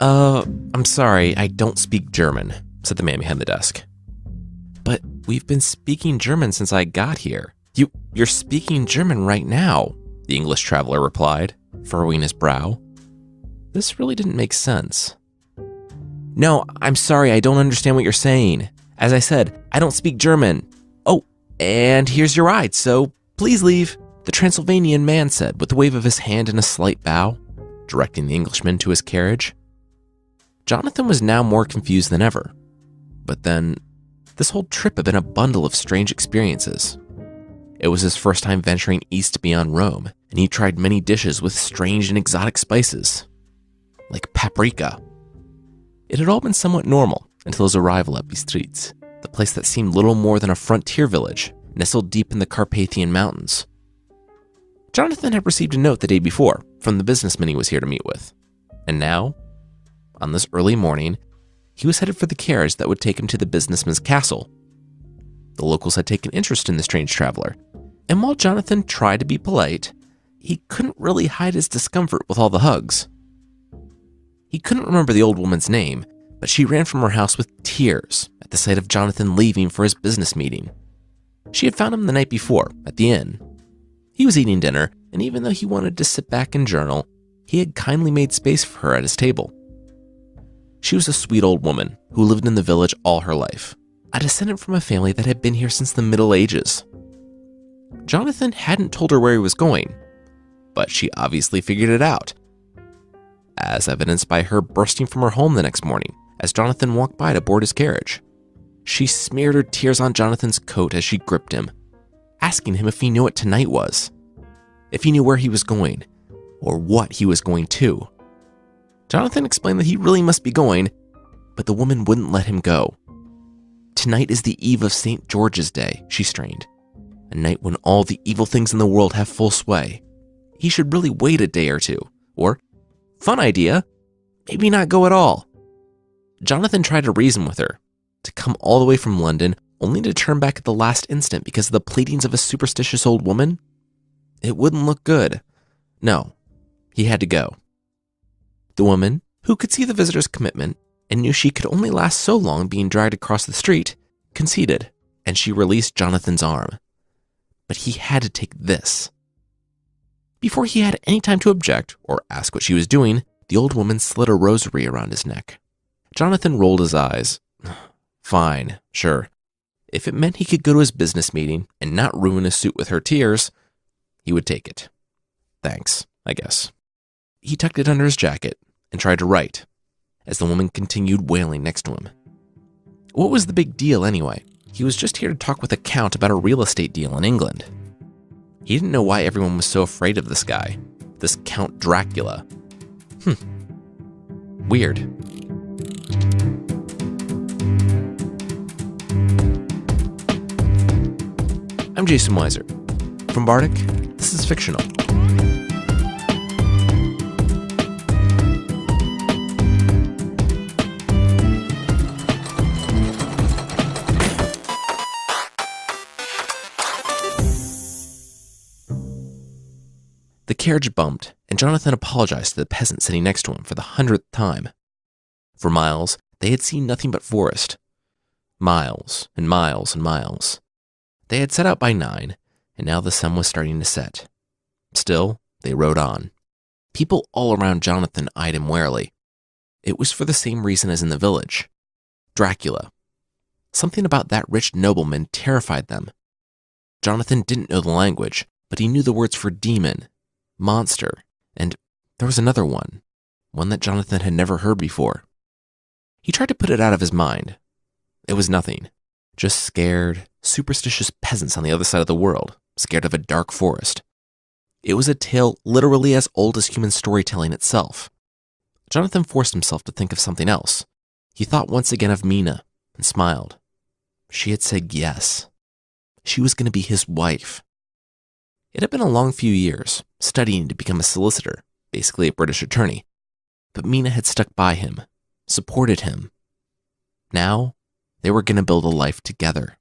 I'm sorry, I don't speak German, said the man behind the desk. But we've been speaking German since I got here. You're speaking German right now, the English traveler replied, furrowing his brow. This really didn't make sense. No, I'm sorry, I don't understand what you're saying. As I said, I don't speak German. Oh, and here's your ride, so please leave, the Transylvanian man said with a wave of his hand and a slight bow, directing the Englishman to his carriage. Jonathan was now more confused than ever. But then, this whole trip had been a bundle of strange experiences. It was his first time venturing east beyond Rome, and he tried many dishes with strange and exotic spices, like paprika. It had all been somewhat normal until his arrival at Bistritz, the place that seemed little more than a frontier village nestled deep in the Carpathian Mountains. Jonathan had received a note the day before from the businessman he was here to meet with, and now, on this early morning, he was headed for the carriage that would take him to the businessman's castle. The locals had taken interest in the strange traveler, and while Jonathan tried to be polite, he couldn't really hide his discomfort with all the hugs. He couldn't remember the old woman's name, but she ran from her house with tears at the sight of Jonathan leaving for his business meeting. She had found him the night before at the inn. He was eating dinner, and even though he wanted to sit back and journal, he had kindly made space for her at his table. She was a sweet old woman who lived in the village all her life, a descendant from a family that had been here since the Middle Ages. Jonathan hadn't told her where he was going, but she obviously figured it out, as evidenced by her bursting from her home the next morning as Jonathan walked by to board his carriage. She smeared her tears on Jonathan's coat as she gripped him, asking him if he knew what tonight was, if he knew where he was going, or what he was going to. Jonathan explained that he really must be going, but the woman wouldn't let him go. Tonight is the eve of St. George's Day, she strained, a night when all the evil things in the world have full sway. He should really wait a day or two, or, fun idea, maybe not go at all. Jonathan tried to reason with her, to come all the way from London only to turn back at the last instant because of the pleadings of a superstitious old woman. It wouldn't look good. No, he had to go. The woman, who could see the visitor's commitment and knew she could only last so long being dragged across the street, conceded, and she released Jonathan's arm. But he had to take this. Before he had any time to object or ask what she was doing, the old woman slid a rosary around his neck. Jonathan rolled his eyes. Fine, sure. If it meant he could go to his business meeting and not ruin his suit with her tears, he would take it. Thanks, I guess. He tucked it under his jacket and tried to write, as the woman continued wailing next to him. What was the big deal anyway? He was just here to talk with a count about a real estate deal in England. He didn't know why everyone was so afraid of this guy, this Count Dracula. Weird. I'm Jason Weiser. From Bardic, this is Fictional. The carriage bumped, and Jonathan apologized to the peasant sitting next to him for the 100th time. For miles, they had seen nothing but forest. Miles and miles and miles. They had set out by 9, and now the sun was starting to set. Still, they rode on. People all around Jonathan eyed him warily. It was for the same reason as in the village. Dracula. Something about that rich nobleman terrified them. Jonathan didn't know the language, but he knew the words for demon, monster, and there was another one that Jonathan had never heard before. He tried to put it out of his mind. It was nothing. Just scared, superstitious peasants on the other side of the world, scared of a dark forest. It was a tale literally as old as human storytelling itself. Jonathan forced himself to think of something else. He thought once again of Mina and smiled. She had said yes. She was going to be his wife. It had been a long few years, studying to become a solicitor, basically a British attorney. But Mina had stuck by him, supported him. Now, they were going to build a life together.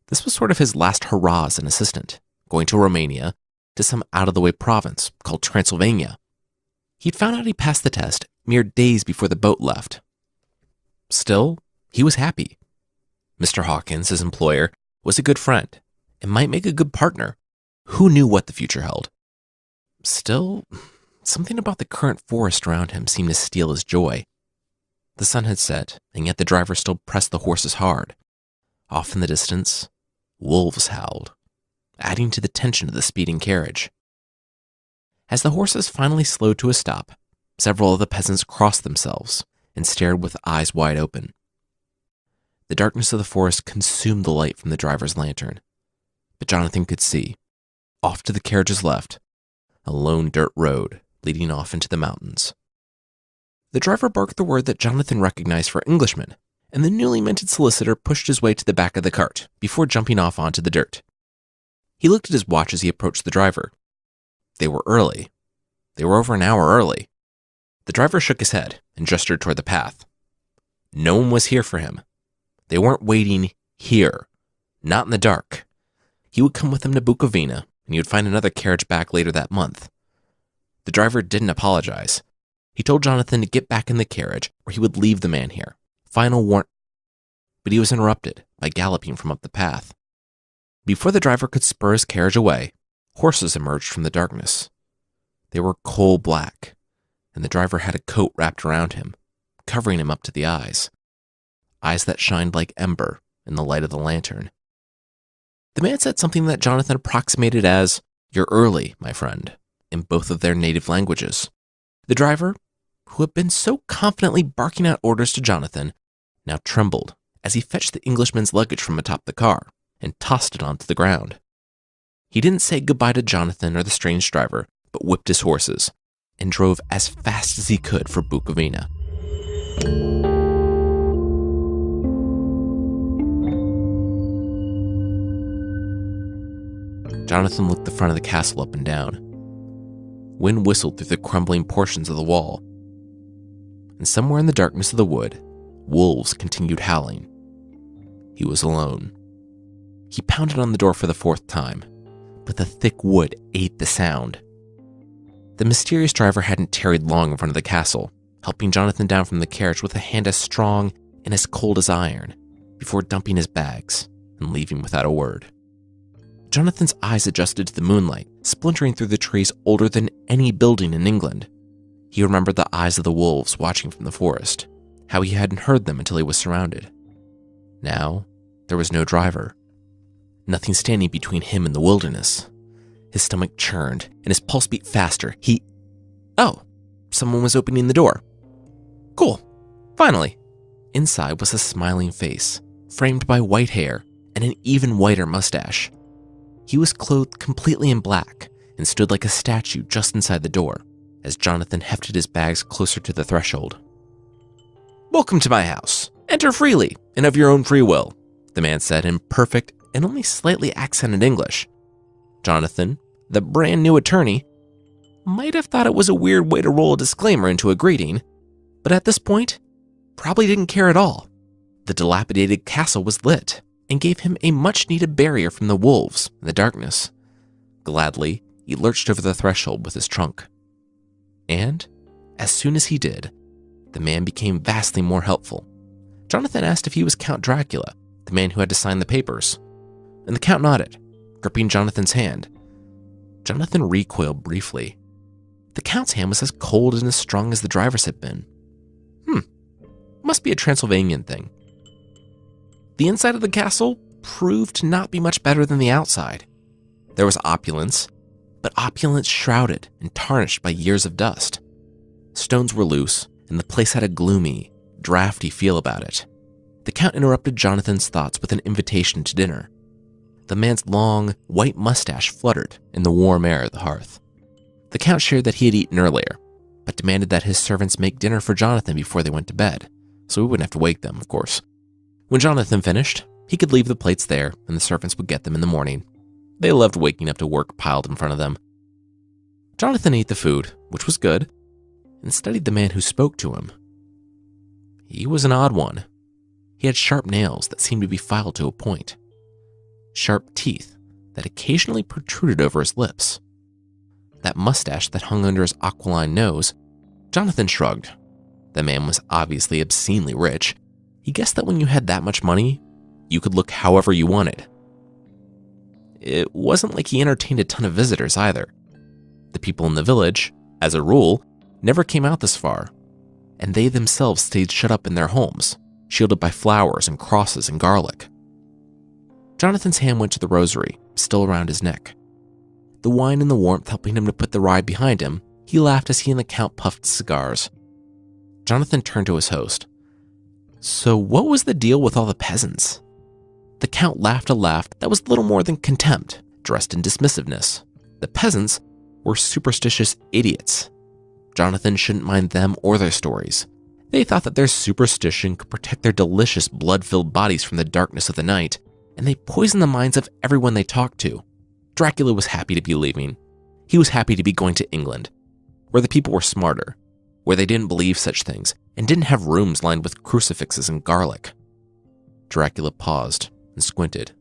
This was sort of his last hurrah as an assistant, going to Romania, to some out-of-the-way province called Transylvania. He'd found out he passed the test mere days before the boat left. Still, he was happy. Mr. Hawkins, his employer, was a good friend and might make a good partner. Who knew what the future held? Still, something about the current forest around him seemed to steal his joy. The sun had set, and yet the driver still pressed the horses hard. Off in the distance, wolves howled, adding to the tension of the speeding carriage. As the horses finally slowed to a stop, several of the peasants crossed themselves and stared with eyes wide open. The darkness of the forest consumed the light from the driver's lantern, but Jonathan could see, off to the carriage's left, a lone dirt road leading off into the mountains. The driver barked the word that Jonathan recognized for Englishman, and the newly minted solicitor pushed his way to the back of the cart before jumping off onto the dirt. He looked at his watch as he approached the driver. They were early. They were over an hour early. The driver shook his head and gestured toward the path. No one was here for him. They weren't waiting here, not in the dark. He would come with them to Bukovina, and he would find another carriage back later that month. The driver didn't apologize. He told Jonathan to get back in the carriage or he would leave the man here. Final warning. But he was interrupted by galloping from up the path. Before the driver could spur his carriage away, horses emerged from the darkness. They were coal black, and the driver had a coat wrapped around him, covering him up to the eyes that shined like ember in the light of the lantern. The man said something that Jonathan approximated as, "You're early, my friend," in both of their native languages. The driver, who had been so confidently barking out orders to Jonathan, now trembled as he fetched the Englishman's luggage from atop the car and tossed it onto the ground. He didn't say goodbye to Jonathan or the strange driver, but whipped his horses and drove as fast as he could for Bukovina. Jonathan looked the front of the castle up and down. Wind whistled through the crumbling portions of the wall. And somewhere in the darkness of the wood, wolves continued howling. He was alone. He pounded on the door for the fourth time, but the thick wood ate the sound. The mysterious driver hadn't tarried long in front of the castle, helping Jonathan down from the carriage with a hand as strong and as cold as iron, before dumping his bags and leaving without a word. Jonathan's eyes adjusted to the moonlight, splintering through the trees older than any building in England. He remembered the eyes of the wolves watching from the forest, how he hadn't heard them until he was surrounded. Now, there was no driver. Nothing standing between him and the wilderness. His stomach churned, and his pulse beat faster. Oh, someone was opening the door. Cool. Finally. Inside was a smiling face, framed by white hair and an even whiter mustache. He was clothed completely in black and stood like a statue just inside the door as Jonathan hefted his bags closer to the threshold. "Welcome to my house. Enter freely and of your own free will," the man said in perfect and only slightly accented English. Jonathan, the brand new attorney, might have thought it was a weird way to roll a disclaimer into a greeting, but at this point, probably didn't care at all. The dilapidated castle was lit and gave him a much-needed barrier from the wolves in the darkness. Gladly, he lurched over the threshold with his trunk. And, as soon as he did, the man became vastly more helpful. Jonathan asked if he was Count Dracula, the man who had to sign the papers, and the Count nodded, gripping Jonathan's hand. Jonathan recoiled briefly. The Count's hand was as cold and as strong as the driver's had been. Must be a Transylvanian thing. The inside of the castle proved to not be much better than the outside. There was opulence, but opulence shrouded and tarnished by years of dust. Stones were loose, and the place had a gloomy, drafty feel about it. The Count interrupted Jonathan's thoughts with an invitation to dinner. The man's long, white mustache fluttered in the warm air of the hearth. The Count shared that he had eaten earlier, but demanded that his servants make dinner for Jonathan before they went to bed, so he wouldn't have to wake them, of course. When Jonathan finished, he could leave the plates there, and the servants would get them in the morning. They loved waking up to work piled in front of them. Jonathan ate the food, which was good, and studied the man who spoke to him. He was an odd one. He had sharp nails that seemed to be filed to a point, sharp teeth that occasionally protruded over his lips. That mustache that hung under his aquiline nose Jonathan shrugged. The man was obviously obscenely rich. He guessed that when you had that much money, you could look however you wanted. It wasn't like he entertained a ton of visitors either. The people in the village, as a rule, never came out this far, and they themselves stayed shut up in their homes, shielded by flowers and crosses and garlic. Jonathan's hand went to the rosary, still around his neck. The wine and the warmth helping him to put the ride behind him, he laughed as he and the Count puffed cigars. Jonathan turned to his host. "So what was the deal with all the peasants?" The Count laughed a laugh that was little more than contempt, dressed in dismissiveness. The peasants were superstitious idiots. Jonathan shouldn't mind them or their stories. They thought that their superstition could protect their delicious blood-filled bodies from the darkness of the night, and they poisoned the minds of everyone they talked to. Dracula was happy to be leaving. He was happy to be going to England, where the people were smarter, where they didn't believe such things, and didn't have rooms lined with crucifixes and garlic. Dracula paused and squinted.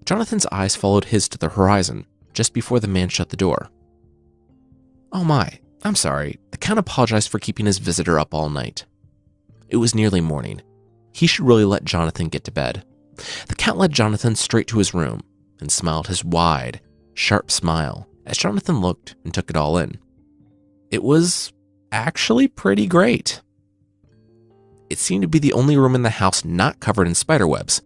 Jonathan's eyes followed his to the horizon, just before the man shut the door. "Oh my, I'm sorry. The Count apologized for keeping his visitor up all night." It was nearly morning. He should really let Jonathan get to bed. The Count led Jonathan straight to his room and smiled his wide, sharp smile as Jonathan looked and took it all in. It was actually pretty great. It seemed to be the only room in the house not covered in spiderwebs.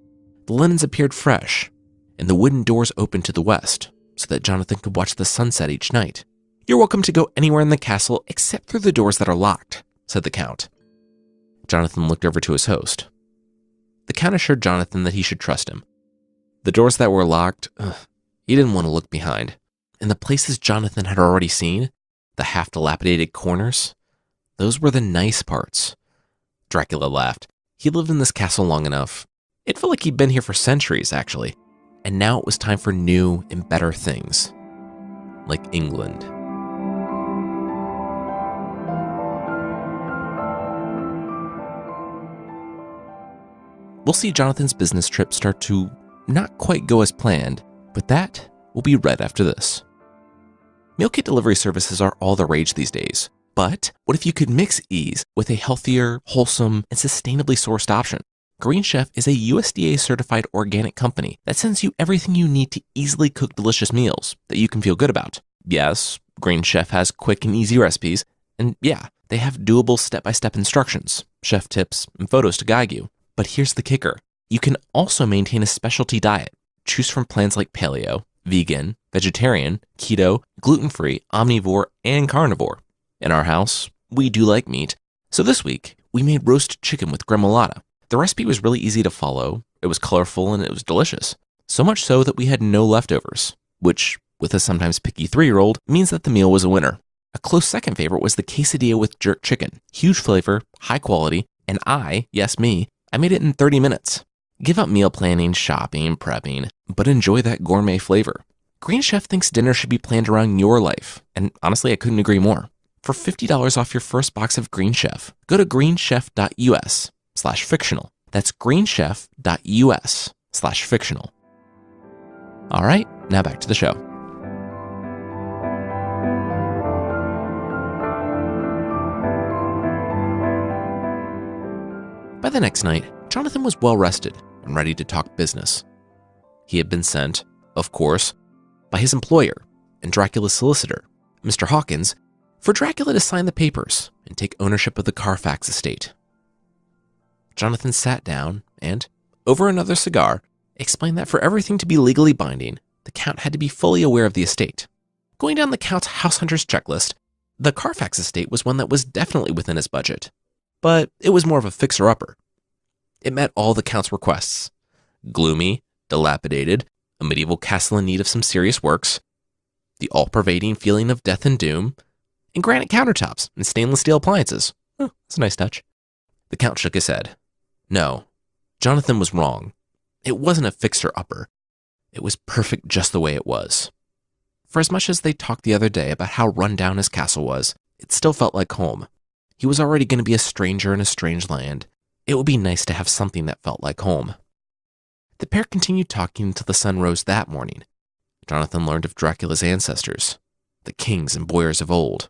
The linens appeared fresh, and the wooden doors opened to the west, so that Jonathan could watch the sunset each night. "You're welcome to go anywhere in the castle except through the doors that are locked," said the Count. Jonathan looked over to his host. The Count assured Jonathan that he should trust him. The doors that were locked, he didn't want to look behind. And the places Jonathan had already seen, the half-dilapidated corners, those were the nice parts. Dracula laughed. He lived in this castle long enough. It felt like he'd been here for centuries, actually. And now it was time for new and better things. Like England. We'll see Jonathan's business trip start to not quite go as planned, but that will be right after this. Meal kit delivery services are all the rage these days. But what if you could mix ease with a healthier, wholesome, and sustainably sourced option? Green Chef is a USDA-certified organic company that sends you everything you need to easily cook delicious meals that you can feel good about. Yes, Green Chef has quick and easy recipes, and yeah, they have doable step-by-step instructions, chef tips, and photos to guide you. But here's the kicker. You can also maintain a specialty diet. Choose from plans like paleo, vegan, vegetarian, keto, gluten-free, omnivore, and carnivore. In our house, we do like meat, so this week, we made roast chicken with gremolata. The recipe was really easy to follow, it was colorful, and it was delicious. So much so that we had no leftovers, which, with a sometimes picky 3-year-old, means that the meal was a winner. A close second favorite was the quesadilla with jerk chicken. Huge flavor, high quality, and yes me, I made it in 30 minutes. Give up meal planning, shopping, prepping, but enjoy that gourmet flavor. Green Chef thinks dinner should be planned around your life, and honestly, I couldn't agree more. For $50 off your first box of Green Chef, go to greenchef.us/fictional. That's greenchef.us/fictional. All right, now back to the show. By the next night, Jonathan was well rested and ready to talk business. He had been sent, of course, by his employer and Dracula's solicitor, Mr. Hawkins, for Dracula to sign the papers and take ownership of the Carfax estate. Jonathan sat down and, over another cigar, explained that for everything to be legally binding, the Count had to be fully aware of the estate. Going down the Count's house hunter's checklist, the Carfax estate was one that was definitely within his budget, but it was more of a fixer-upper. It met all the Count's requests. Gloomy, dilapidated, a medieval castle in need of some serious works, the all-pervading feeling of death and doom, and granite countertops and stainless steel appliances. Oh, that's a nice touch. The Count shook his head. No, Jonathan was wrong. It wasn't a fixer-upper. It was perfect just the way it was. For as much as they talked the other day about how run down his castle was, it still felt like home. He was already going to be a stranger in a strange land. It would be nice to have something that felt like home. The pair continued talking until the sun rose that morning. Jonathan learned of Dracula's ancestors, the kings and boyars of old.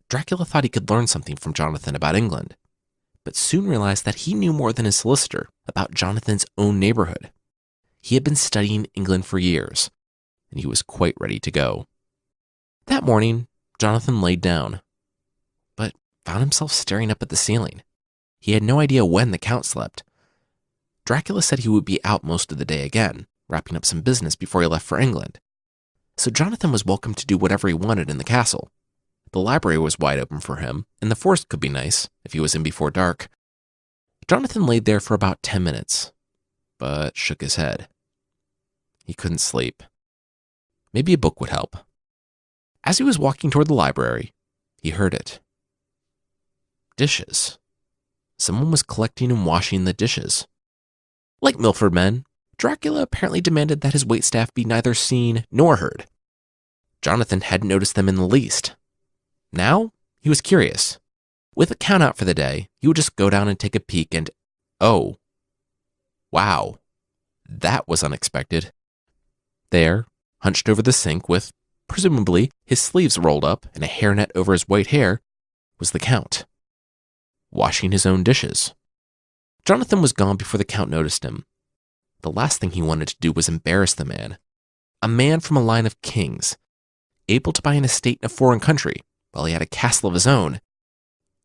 Dracula thought he could learn something from Jonathan about England, but soon realized that he knew more than his solicitor about Jonathan's own neighborhood. He had been studying England for years, and he was quite ready to go. That morning, Jonathan laid down, but found himself staring up at the ceiling. He had no idea when the Count slept. Dracula said he would be out most of the day again, wrapping up some business before he left for England. So Jonathan was welcome to do whatever he wanted in the castle. The library was wide open for him, and the forest could be nice if he was in before dark. Jonathan laid there for about 10 minutes, but shook his head. He couldn't sleep. Maybe a book would help. As he was walking toward the library, he heard it. Dishes. Someone was collecting and washing the dishes. Like Milford men, Dracula apparently demanded that his waitstaff be neither seen nor heard. Jonathan hadn't noticed them in the least. Now, he was curious. With the Count out for the day, he would just go down and take a peek and, oh, wow, that was unexpected. There, hunched over the sink with, presumably, his sleeves rolled up and a hairnet over his white hair, was the Count, washing his own dishes. Jonathan was gone before the Count noticed him. The last thing he wanted to do was embarrass the man. A man from a line of kings, able to buy an estate in a foreign country while he had a castle of his own,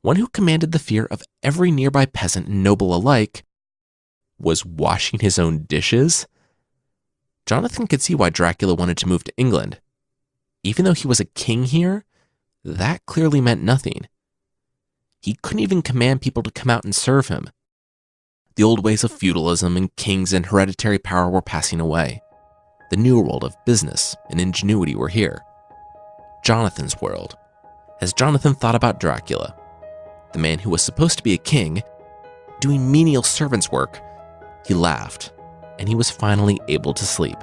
one who commanded the fear of every nearby peasant and noble alike, was washing his own dishes? Jonathan could see why Dracula wanted to move to England. Even though he was a king here, that clearly meant nothing. He couldn't even command people to come out and serve him. The old ways of feudalism and kings and hereditary power were passing away. The new world of business and ingenuity were here. Jonathan's world. As Jonathan thought about Dracula, the man who was supposed to be a king, doing menial servant's work, he laughed, and he was finally able to sleep.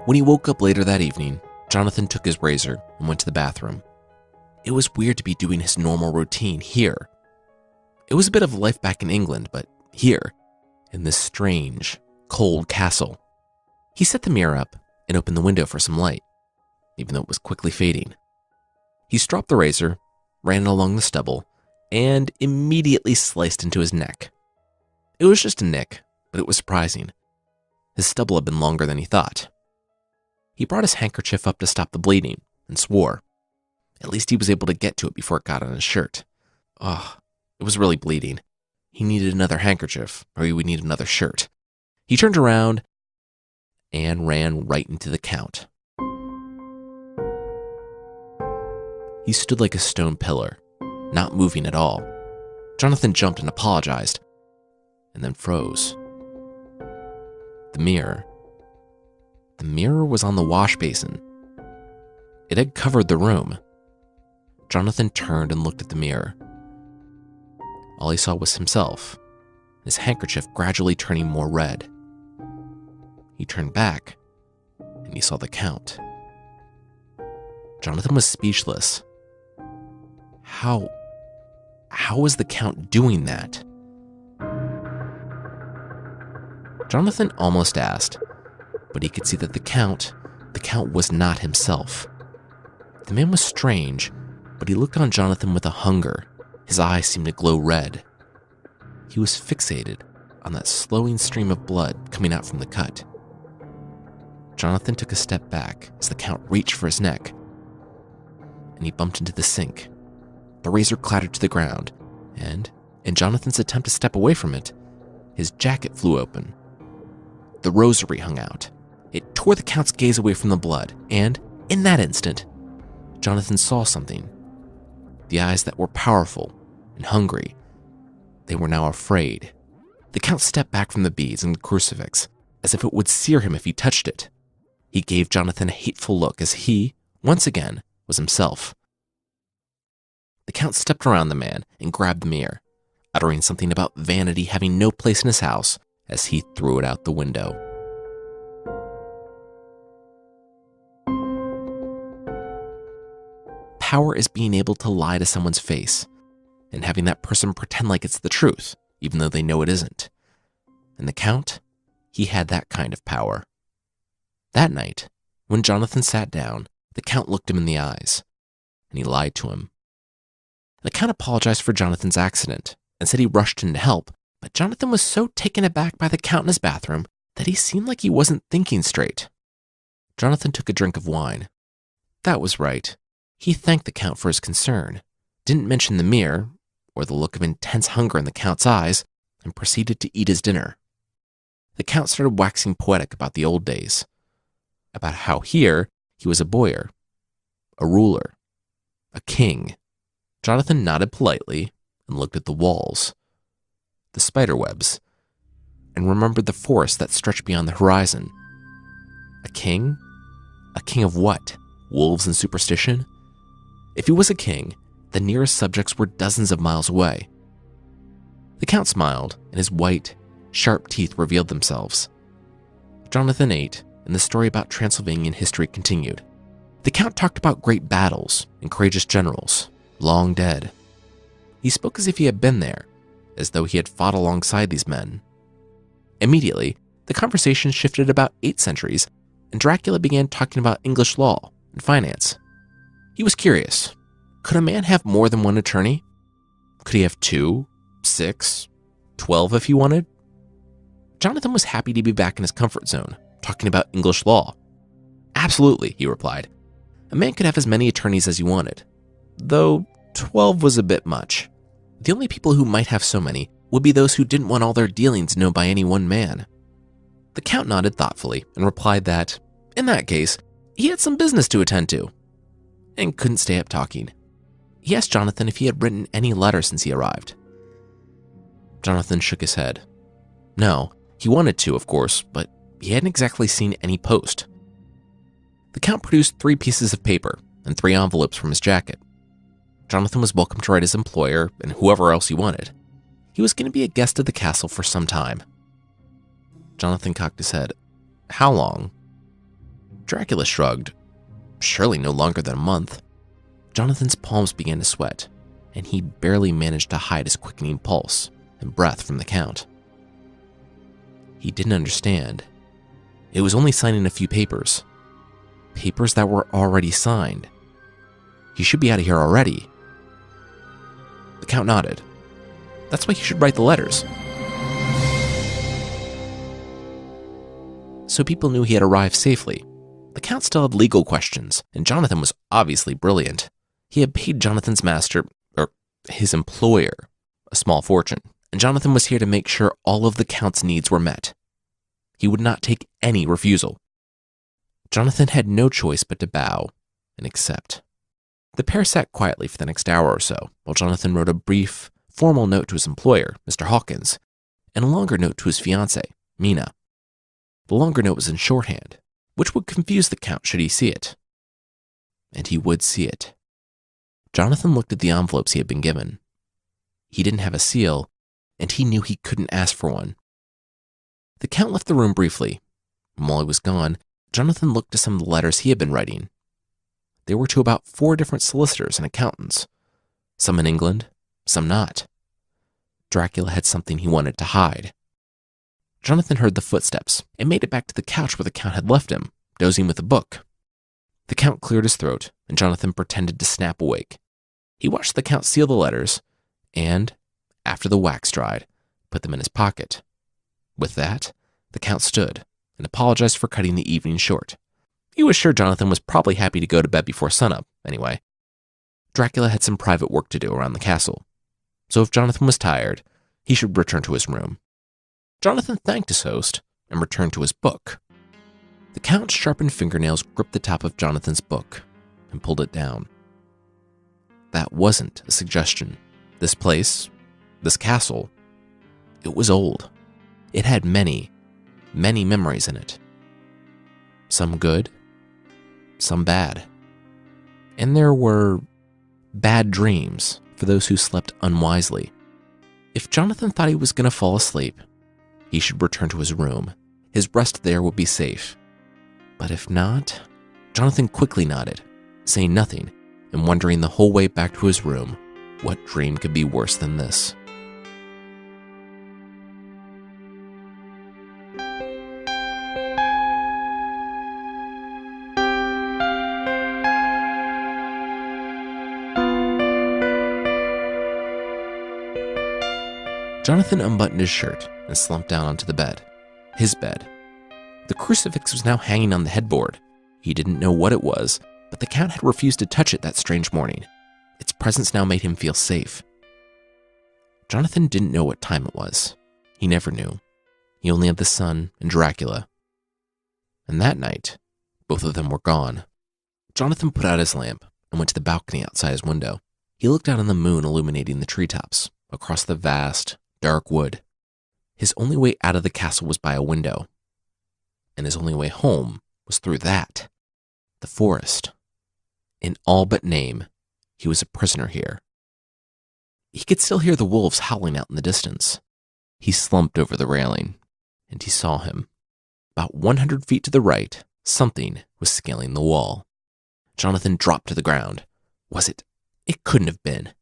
When he woke up later that evening, Jonathan took his razor and went to the bathroom. It was weird to be doing his normal routine here. It was a bit of life back in England, but here, in this strange, cold castle. He set the mirror up and opened the window for some light, even though it was quickly fading. He stropped the razor, ran it along the stubble, and immediately sliced into his neck. It was just a nick, but it was surprising. His stubble had been longer than he thought. He brought his handkerchief up to stop the bleeding and swore. At least he was able to get to it before it got on his shirt. It was really bleeding. He needed another handkerchief, or he would need another shirt. He turned around and ran right into the Count. He stood like a stone pillar, not moving at all. Jonathan jumped and apologized, and then froze. The mirror was on the wash basin. It had covered the room. Jonathan turned and looked at the mirror. All he saw was himself, his handkerchief gradually turning more red. He turned back, and he saw the Count. Jonathan was speechless. How was the Count doing that? Jonathan almost asked, but he could see that the Count was not himself. The man was strange, but he looked on Jonathan with a hunger. His eyes seemed to glow red. He was fixated on that slowing stream of blood coming out from the cut. Jonathan took a step back as the Count reached for his neck, and he bumped into the sink. The razor clattered to the ground, and, in Jonathan's attempt to step away from it, his jacket flew open. The rosary hung out. It tore the Count's gaze away from the blood, and, in that instant, Jonathan saw something. The eyes that were powerful and hungry. They were now afraid. The Count stepped back from the beads and the crucifix, as if it would sear him if he touched it. He gave Jonathan a hateful look as he, once again, was himself. The Count stepped around the man and grabbed the mirror, uttering something about vanity having no place in his house as he threw it out the window. Power is being able to lie to someone's face and having that person pretend like it's the truth, even though they know it isn't. And the Count he had that kind of power. That night, when Jonathan sat down, the Count looked him in the eyes, and he lied to him. The Count apologized for Jonathan's accident and said he rushed in to help, but Jonathan was so taken aback by the Count in his bathroom that he seemed like he wasn't thinking straight. Jonathan took a drink of wine. That was right. He thanked the Count for his concern, didn't mention the mirror or the look of intense hunger in the Count's eyes, and proceeded to eat his dinner. The Count started waxing poetic about the old days, about how here he was a boyar, a ruler, a king. Jonathan nodded politely and looked at the walls, the spiderwebs, and remembered the forest that stretched beyond the horizon. A king? A king of what? Wolves and superstition? If he was a king, the nearest subjects were dozens of miles away. The Count smiled, and his white, sharp teeth revealed themselves. Jonathan ate, and the story about Transylvanian history continued. The Count talked about great battles and courageous generals, long dead. He spoke as if he had been there, as though he had fought alongside these men. Immediately, the conversation shifted about 8 centuries, and Dracula began talking about English law and finance. He was curious. Could a man have more than one attorney? Could he have 2, 6, 12 if he wanted? Jonathan was happy to be back in his comfort zone, talking about English law. Absolutely, he replied. A man could have as many attorneys as he wanted, though 12 was a bit much. The only people who might have so many would be those who didn't want all their dealings known by any one man. The Count nodded thoughtfully and replied that, in that case, he had some business to attend to, and couldn't stay up talking. He asked Jonathan if he had written any letters since he arrived. Jonathan shook his head. No, he wanted to, of course, but he hadn't exactly seen any post. The Count produced 3 pieces of paper and 3 envelopes from his jacket. Jonathan was welcome to write his employer and whoever else he wanted. He was going to be a guest at the castle for some time. Jonathan cocked his head. How long? Dracula shrugged. Surely no longer than a month. Jonathan's palms began to sweat, and he barely managed to hide his quickening pulse and breath from the Count. He didn't understand. It was only signing a few papers. Papers that were already signed. He should be out of here already. The Count nodded. That's why he should write the letters. So people knew he had arrived safely. The Count still had legal questions, and Jonathan was obviously brilliant. He had paid Jonathan's master, or his employer, a small fortune, and Jonathan was here to make sure all of the Count's needs were met. He would not take any refusal. Jonathan had no choice but to bow and accept. The pair sat quietly for the next hour or so, while Jonathan wrote a brief, formal note to his employer, Mr. Hawkins, and a longer note to his fiancée, Mina. The longer note was in shorthand, which would confuse the Count should he see it. And he would see it. Jonathan looked at the envelopes he had been given. He didn't have a seal, and he knew he couldn't ask for one. The Count left the room briefly, and while he was gone, Jonathan looked at some of the letters he had been writing. They were to about 4 different solicitors and accountants, some in England, some not. Dracula had something he wanted to hide. Jonathan heard the footsteps and made it back to the couch where the Count had left him, dozing with a book. The Count cleared his throat, and Jonathan pretended to snap awake. He watched the Count seal the letters, and, after the wax dried, put them in his pocket. With that, the Count stood and apologized for cutting the evening short. He was sure Jonathan was probably happy to go to bed before sunup, anyway. Dracula had some private work to do around the castle, so if Jonathan was tired, he should return to his room. Jonathan thanked his host and returned to his book. The Count's sharpened fingernails gripped the top of Jonathan's book and pulled it down. That wasn't a suggestion. This place, this castle, it was old. It had many, many memories in it. Some good, some bad. And there were bad dreams for those who slept unwisely. If Jonathan thought he was going to fall asleep, he should return to his room. His rest there would be safe. But if not, Jonathan quickly nodded, saying nothing and wondering the whole way back to his room what dream could be worse than this. Jonathan unbuttoned his shirt and slumped down onto the bed. His bed. The crucifix was now hanging on the headboard. He didn't know what it was, but the Count had refused to touch it that strange morning. Its presence now made him feel safe. Jonathan didn't know what time it was. He never knew. He only had the sun and Dracula. And that night, both of them were gone. Jonathan put out his lamp and went to the balcony outside his window. He looked out on the moon illuminating the treetops, across the vast, dark wood. His only way out of the castle was by a window. And his only way home was through that. The forest. In all but name, he was a prisoner here. He could still hear the wolves howling out in the distance. He slumped over the railing, and he saw him. About 100 feet to the right, something was scaling the wall. Jonathan dropped to the ground. Was it? It couldn't have been.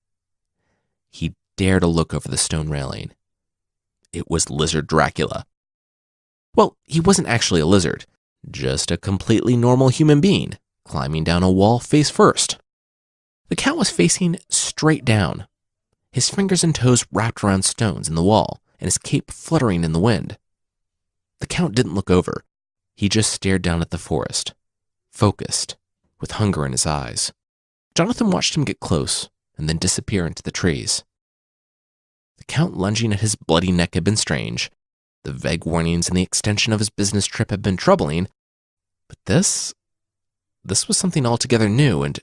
He dared to look over the stone railing. It was Lizard Dracula. Well, he wasn't actually a lizard, just a completely normal human being, climbing down a wall face first. The Count was facing straight down, his fingers and toes wrapped around stones in the wall, and his cape fluttering in the wind. The Count didn't look over. He just stared down at the forest, focused, with hunger in his eyes. Jonathan watched him get close and then disappear into the trees. The Count lunging at his bloody neck had been strange. The vague warnings and the extension of his business trip had been troubling. But this was something altogether new and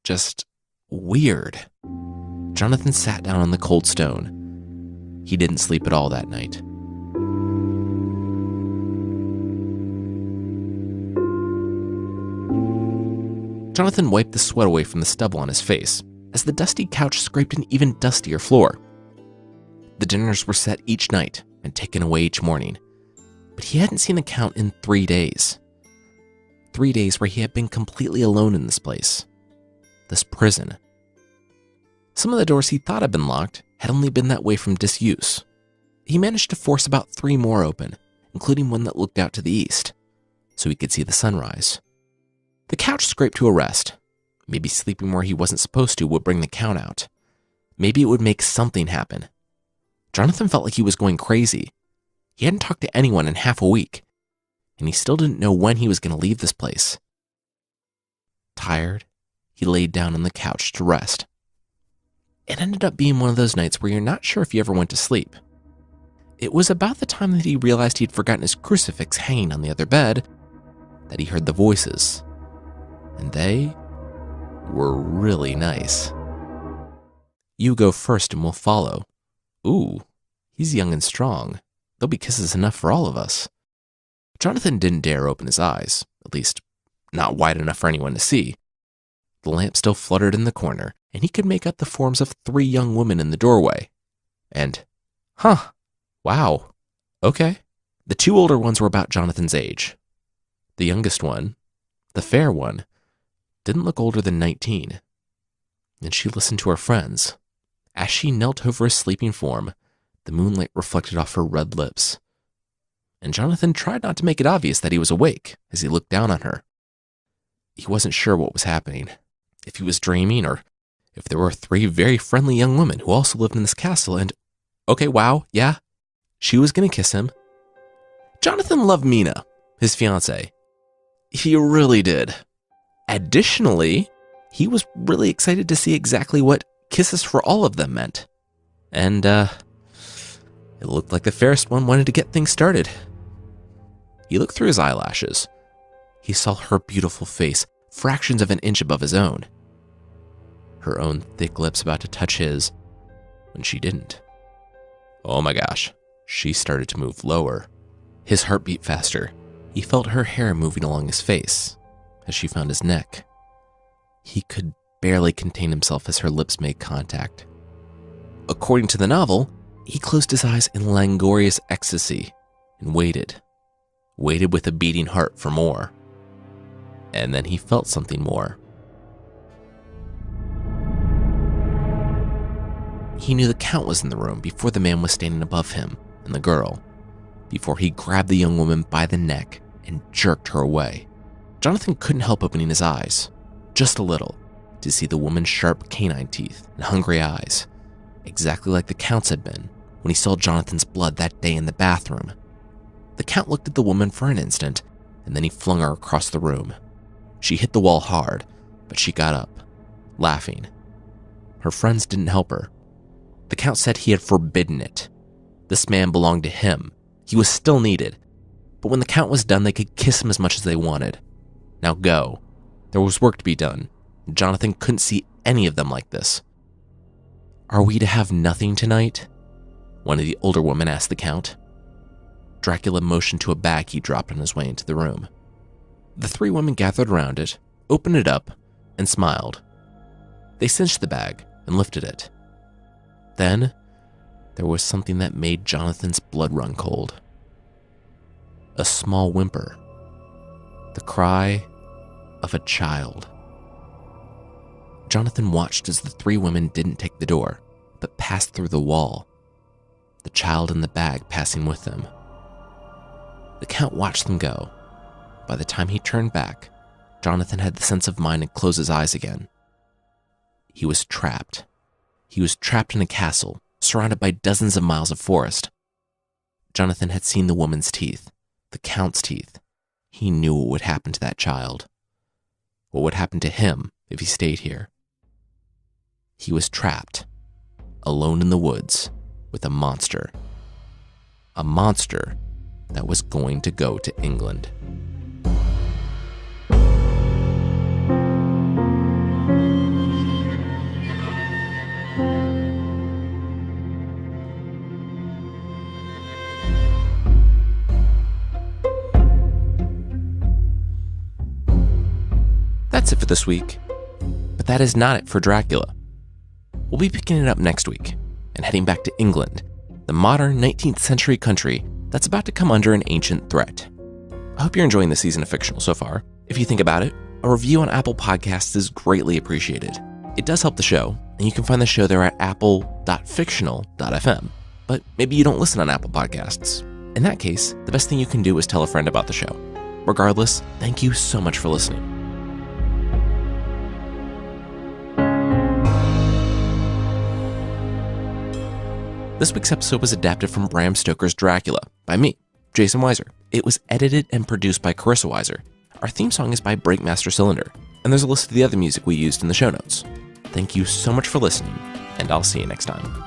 just weird. Jonathan sat down on the cold stone. He didn't sleep at all that night. Jonathan wiped the sweat away from the stubble on his face as the dusty couch scraped an even dustier floor. The dinners were set each night and taken away each morning, but he hadn't seen the Count in 3 days. 3 days where he had been completely alone in this place, this prison. Some of the doors he thought had been locked had only been that way from disuse. He managed to force about 3 more open, including one that looked out to the east, so he could see the sunrise. The couch scraped to a rest. Maybe sleeping where he wasn't supposed to would bring the Count out. Maybe it would make something happen. Jonathan felt like he was going crazy. He hadn't talked to anyone in half a week, and he still didn't know when he was going to leave this place. Tired, he laid down on the couch to rest. It ended up being one of those nights where you're not sure if you ever went to sleep. It was about the time that he realized he'd forgotten his crucifix hanging on the other bed that he heard the voices, and they were really nice. "You go first and we'll follow. Ooh, he's young and strong. There'll be kisses enough for all of us." Jonathan didn't dare open his eyes, at least not wide enough for anyone to see. The lamp still fluttered in the corner, and he could make out the forms of 3 young women in the doorway. And, wow, okay. The 2 older ones were about Jonathan's age. The youngest one, the fair one, didn't look older than 19. And she listened to her friends. As she knelt over his sleeping form, the moonlight reflected off her red lips. And Jonathan tried not to make it obvious that he was awake as he looked down on her. He wasn't sure what was happening, if he was dreaming or if there were 3 very friendly young women who also lived in this castle and, okay, wow, yeah, she was going to kiss him. Jonathan loved Mina, his fiancée. He really did. Additionally, he was really excited to see exactly what kisses for all of them meant. And, it looked like the fairest one wanted to get things started. He looked through his eyelashes. He saw her beautiful face, fractions of an inch above his own. Her own thick lips about to touch his, when she didn't. Oh my gosh, she started to move lower. His heart beat faster. He felt her hair moving along his face as she found his neck. He could barely contain himself as her lips made contact. According to the novel, he closed his eyes in languorous ecstasy and waited with a beating heart for more. And then he felt something more. He knew the Count was in the room before the man was standing above him and the girl, before he grabbed the young woman by the neck and jerked her away. Jonathan couldn't help opening his eyes, just a little, to see the woman's sharp canine teeth and hungry eyes, exactly like the Count's had been when he saw Jonathan's blood that day in the bathroom. The Count looked at the woman for an instant, and then he flung her across the room. She hit the wall hard, but she got up, laughing. Her friends didn't help her. The Count said he had forbidden it. This man belonged to him. He was still needed. But when the Count was done, they could kiss him as much as they wanted. Now go. There was work to be done. Jonathan couldn't see any of them like this. Are we to have nothing tonight? One of the older women asked the Count. Dracula motioned to a bag he dropped on his way into the room. The three women gathered around it, opened it up, and smiled. They cinched the bag and lifted it. Then, there was something that made Jonathan's blood run cold. A small whimper. The cry of a child. Jonathan watched as the three women didn't take the door, but passed through the wall, the child in the bag passing with them. The Count watched them go. By the time he turned back, Jonathan had the sense of mind and closed his eyes again. He was trapped. He was trapped in a castle, surrounded by dozens of miles of forest. Jonathan had seen the woman's teeth, the Count's teeth. He knew what would happen to that child. What would happen to him if he stayed here. He was trapped, alone in the woods, with a monster. A monster that was going to go to England. That's it for this week, but that is not it for Dracula. We'll be picking it up next week and heading back to England, the modern 19th century country that's about to come under an ancient threat. I hope you're enjoying the season of Fictional so far. If you think about it, a review on Apple Podcasts is greatly appreciated. It does help the show, and you can find the show there at apple.fictional.fm. But maybe you don't listen on Apple Podcasts. In that case, the best thing you can do is tell a friend about the show. Regardless, thank you so much for listening. This week's episode was adapted from Bram Stoker's Dracula by me, Jason Weiser. It was edited and produced by Carissa Weiser. Our theme song is by Breakmaster Cylinder, and there's a list of the other music we used in the show notes. Thank you so much for listening, and I'll see you next time.